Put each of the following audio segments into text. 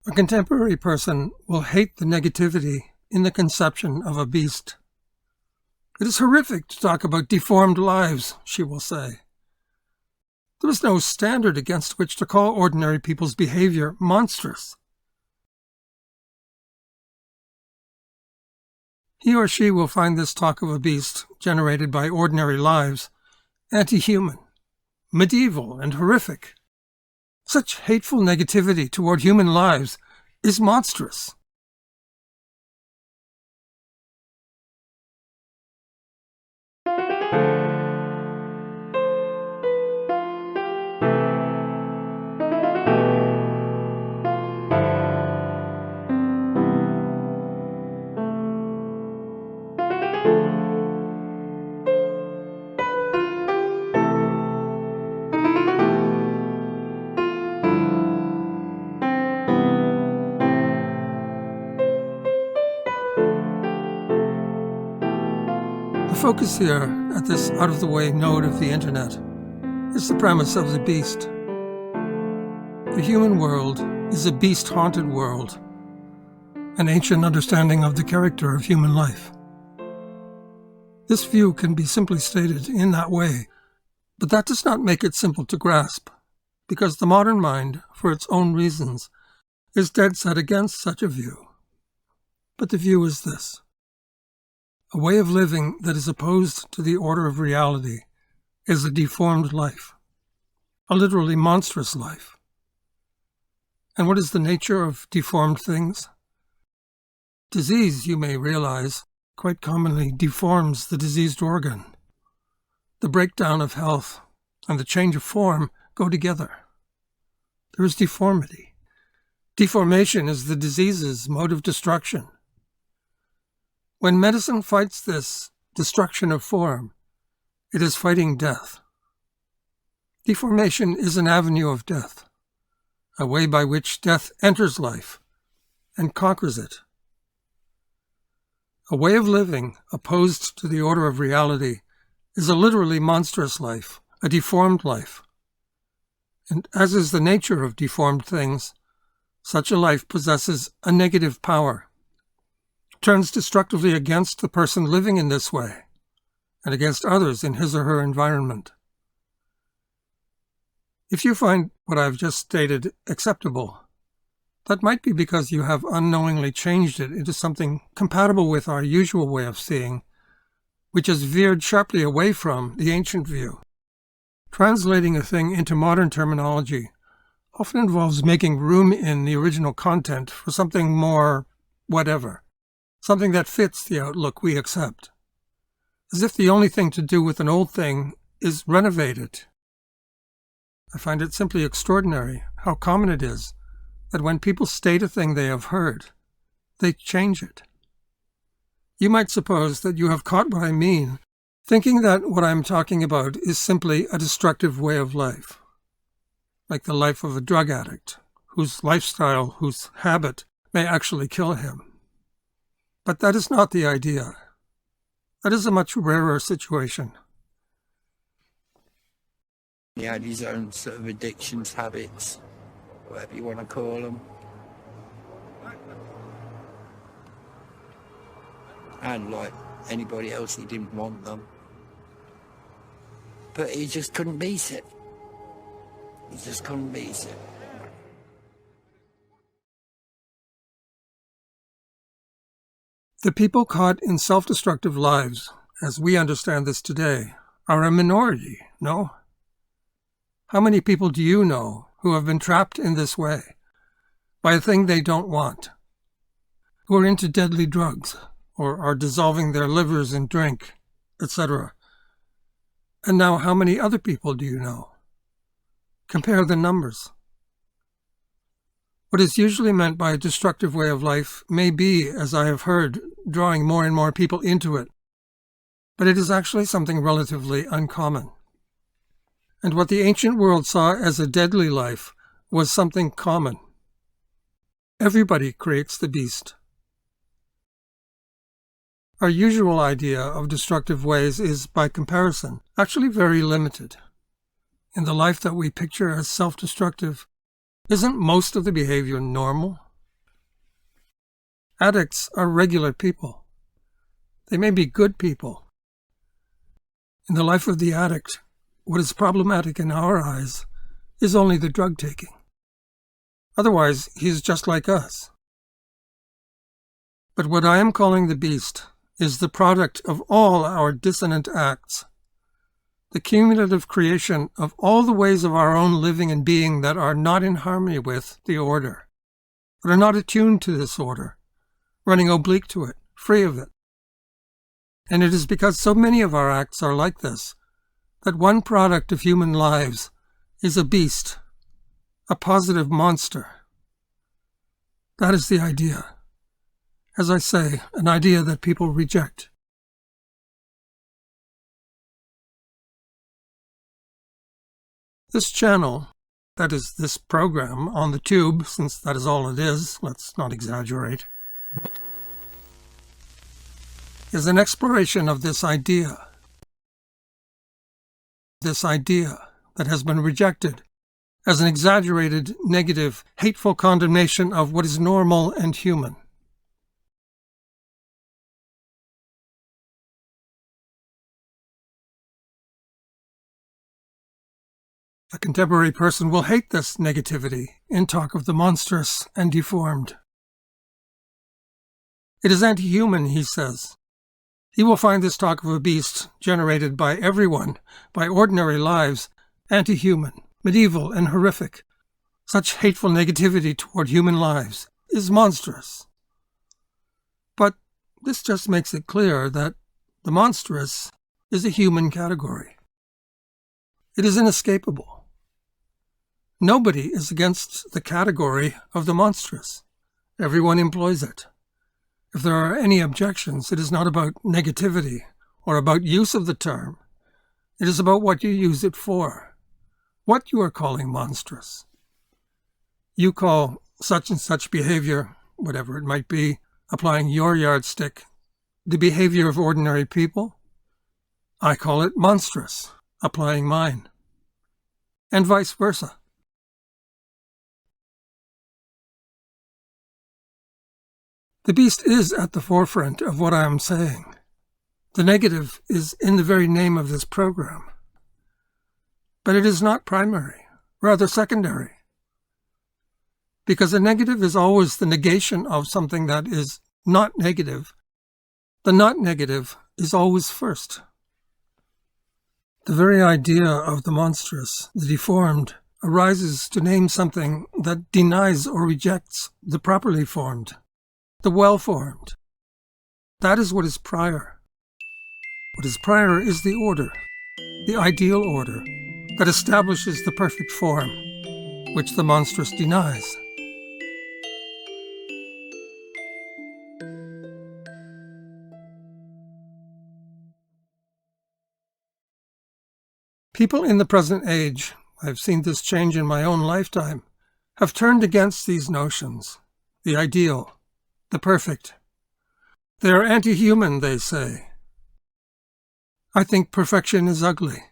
A contemporary person will hate the negativity in the conception of a beast. It is horrific to talk about deformed lives, she will say. There is no standard against which to call ordinary people's behavior monstrous. He or she will find this talk of a beast, generated by ordinary lives, anti-human, medieval, and horrific. Such hateful negativity toward human lives is monstrous. The focus here, at this out-of-the-way node of the internet, is the premise of the beast. The human world is a beast-haunted world, an ancient understanding of the character of human life. This view can be simply stated in that way, but that does not make it simple to grasp, because the modern mind, for its own reasons, is dead set against such a view. But the view is this: a way of living that is opposed to the order of reality is a deformed life, a literally monstrous life. And what is the nature of deformed things? Disease, you may realize, quite commonly deforms the diseased organ. The breakdown of health and the change of form go together. There is deformity. Deformation is the disease's mode of destruction. When medicine fights this destruction of form, it is fighting death. Deformation is an avenue of death, a way by which death enters life and conquers it. A way of living opposed to the order of reality is a literally monstrous life, a deformed life. And as is the nature of deformed things, such a life possesses a negative power, turns destructively against the person living in this way, and against others in his or her environment. If you find what I've just stated acceptable, that might be because you have unknowingly changed it into something compatible with our usual way of seeing, which has veered sharply away from the ancient view. Translating a thing into modern terminology often involves making room in the original content for something more whatever, something that fits the outlook we accept, as if the only thing to do with an old thing is renovate it. I find it simply extraordinary how common it is that when people state a thing they have heard, they change it. You might suppose that you have caught what I mean, thinking that what I'm talking about is simply a destructive way of life, like the life of a drug addict, whose lifestyle, whose habit may actually kill him. But that is not the idea. That is a much rarer situation. He had his own sort of addictions, habits, whatever you want to call them. And like anybody else, he didn't want them. But he just couldn't beat it. He just couldn't beat it. The people caught in self-destructive lives, as we understand this today, are a minority, no? How many people do you know who have been trapped in this way, by a thing they don't want, who are into deadly drugs, or are dissolving their livers in drink, etc.? And now how many other people do you know? Compare the numbers. What is usually meant by a destructive way of life may be, as I have heard, drawing more and more people into it, but it is actually something relatively uncommon. And what the ancient world saw as a deadly life was something common. Everybody creates the beast. Our usual idea of destructive ways is, by comparison, actually very limited. In the life that we picture as self-destructive, isn't most of the behavior normal? Addicts are regular people. They may be good people. In the life of the addict, what is problematic in our eyes is only the drug taking. Otherwise, he is just like us. But what I am calling the beast is the product of all our dissonant acts, the cumulative creation of all the ways of our own living and being that are not in harmony with the order, that are not attuned to this order, running oblique to it, free of it. And it is because so many of our acts are like this, that one product of human lives is a beast, a positive monster. That is the idea. As I say, an idea that people reject. This channel, that is this program on the tube, since that is all it is, let's not exaggerate, is an exploration of this idea that has been rejected as an exaggerated, negative, hateful condemnation of what is normal and human. A contemporary person will hate this negativity and talk of the monstrous and deformed. It is anti-human, he says. He will find this talk of a beast generated by everyone, by ordinary lives, anti-human, medieval, and horrific. Such hateful negativity toward human lives is monstrous. But this just makes it clear that the monstrous is a human category. It is inescapable. Nobody is against the category of the monstrous. Everyone employs it. If there are any objections, it is not about negativity or about use of the term. It is about what you use it for, what you are calling monstrous. You call such and such behavior, whatever it might be, applying your yardstick, the behavior of ordinary people. I call it monstrous, applying mine, and vice versa. The beast is at the forefront of what I am saying. The negative is in the very name of this program. But it is not primary, rather secondary. Because a negative is always the negation of something that is not negative. The not negative is always first. The very idea of the monstrous, the deformed, arises to name something that denies or rejects the properly formed, the well-formed. That is what is prior. What is prior is the order, the ideal order, that establishes the perfect form, which the monstrous denies. People in the present age, I have seen this change in my own lifetime, have turned against these notions, the ideal, the perfect. They are anti-human, they say. I think perfection is ugly.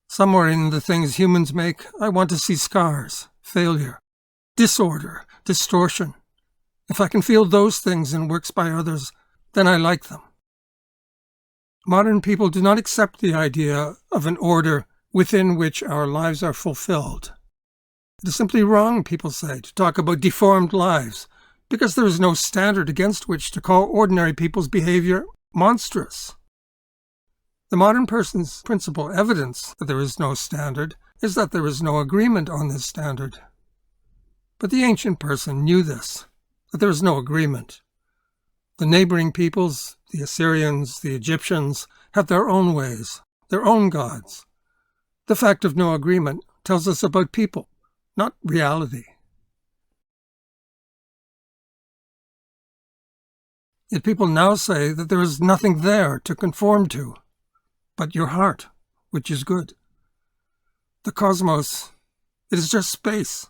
Somewhere in the things humans make, I want to see scars, failure, disorder, distortion. If I can feel those things in works by others, then I like them. Modern people do not accept the idea of an order within which our lives are fulfilled. It is simply wrong, people say, to talk about deformed lives, because there is no standard against which to call ordinary people's behavior monstrous. The modern person's principal evidence that there is no standard is that there is no agreement on this standard. But the ancient person knew this, that there is no agreement. The neighboring peoples, the Assyrians, the Egyptians, have their own ways, their own gods. The fact of no agreement tells us about people, not reality. Yet people now say that there is nothing there to conform to, but your heart, which is good. The cosmos, it is just space.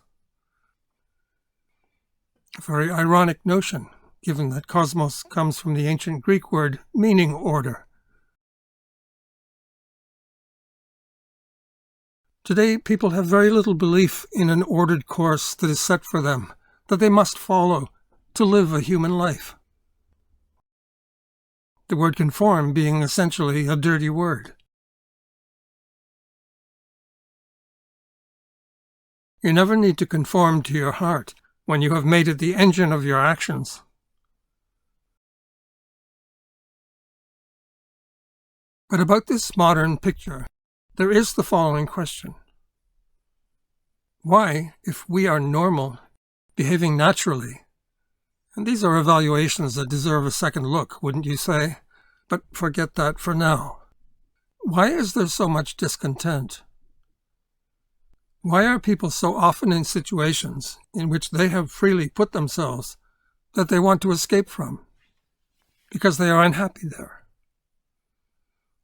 A very ironic notion, given that cosmos comes from the ancient Greek word meaning order. Today, people have very little belief in an ordered course that is set for them, that they must follow to live a human life. the word conform being essentially a dirty word. You never need to conform to your heart when you have made it the engine of your actions. But about this modern picture, there is the following question. Why, if we are normal, behaving naturally, and these are evaluations that deserve a second look, wouldn't you say? But forget that for now. Why is there so much discontent? Why are people so often in situations in which they have freely put themselves that they want to escape from? Because they are unhappy there.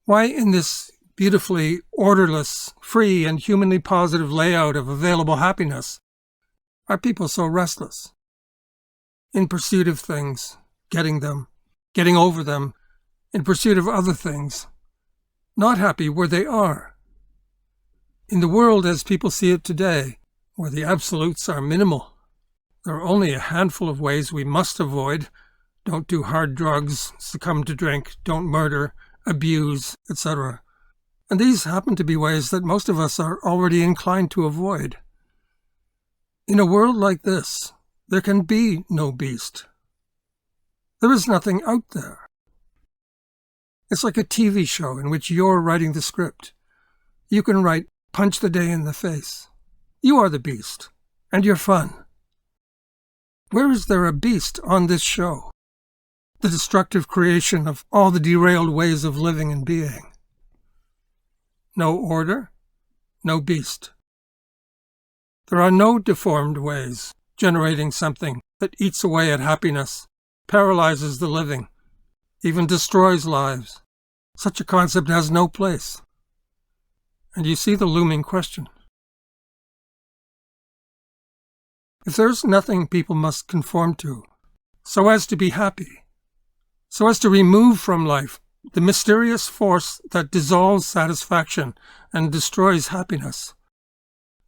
Why in this beautifully orderless, free, and humanly positive layout of available happiness are people so restless? In pursuit of things, getting them, getting over them, in pursuit of other things, not happy where they are. In the world as people see it today, where the absolutes are minimal, there are only a handful of ways we must avoid. Don't do hard drugs, succumb to drink, don't murder, abuse, etc. And these happen to be ways that most of us are already inclined to avoid. In a world like this, there can be no beast. There is nothing out there. It's like a TV show in which you're writing the script. You can write punch the day in the face. You are the beast, and you're fun. Where is there a beast on this show? The destructive creation of all the derailed ways of living and being. No order, no beast. There are no deformed ways, generating something that eats away at happiness, paralyzes the living, even destroys lives. Such a concept has no place. And you see the looming question. If there's nothing people must conform to, so as to be happy, so as to remove from life the mysterious force that dissolves satisfaction and destroys happiness,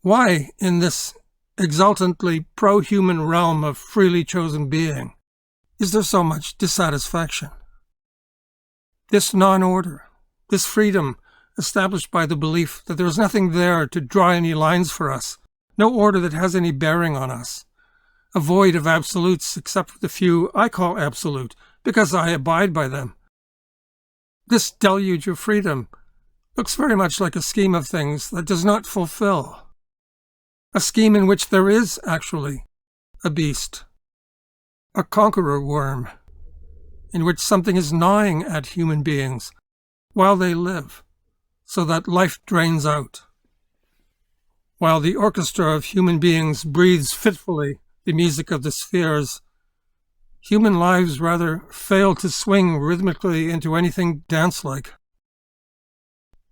why, in this exultantly pro-human realm of freely chosen being, is there so much dissatisfaction? This non-order, this freedom established by the belief that there is nothing there to draw any lines for us, no order that has any bearing on us, a void of absolutes except for the few I call absolute because I abide by them. This deluge of freedom looks very much like a scheme of things that does not fulfill. A scheme in which there is actually a beast, a conqueror worm, in which something is gnawing at human beings while they live, so that life drains out. While the orchestra of human beings breathes fitfully the music of the spheres, human lives rather fail to swing rhythmically into anything dance-like.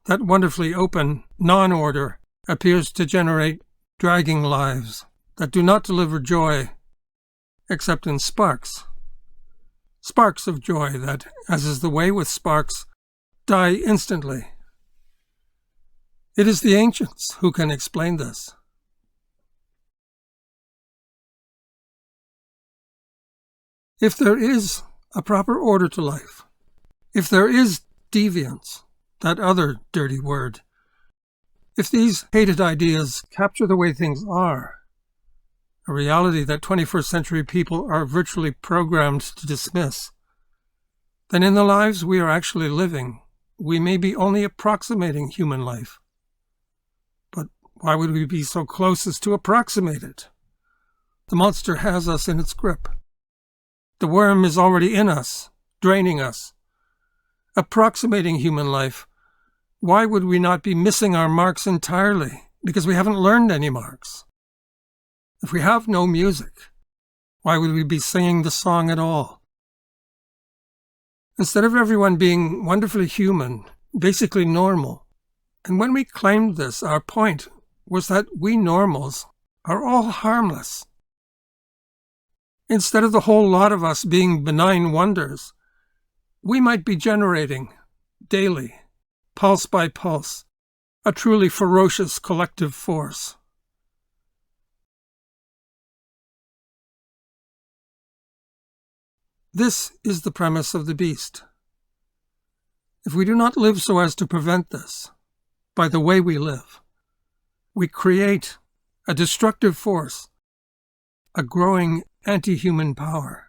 That wonderfully open non-order appears to generate dragging lives that do not deliver joy except in sparks. Sparks of joy that, as is the way with sparks, die instantly. It is the ancients who can explain this. If there is a proper order to life, if there is deviance, that other dirty word, if these hated ideas capture the way things are, a reality that 21st century people are virtually programmed to dismiss, then in the lives we are actually living, we may be only approximating human life. But why would we be so close as to approximate it? The monster has us in its grip. The worm is already in us, draining us. Approximating human life, why would we not be missing our marks entirely because we haven't learned any marks? If we have no music, why would we be singing the song at all? Instead of everyone being wonderfully human, basically normal, and when we claimed this, our point was that we normals are all harmless. Instead of the whole lot of us being benign wonders, we might be generating, daily, pulse by pulse, a truly ferocious collective force. This is the premise of the beast. If we do not live so as to prevent this, by the way we live, we create a destructive force, a growing anti-human power.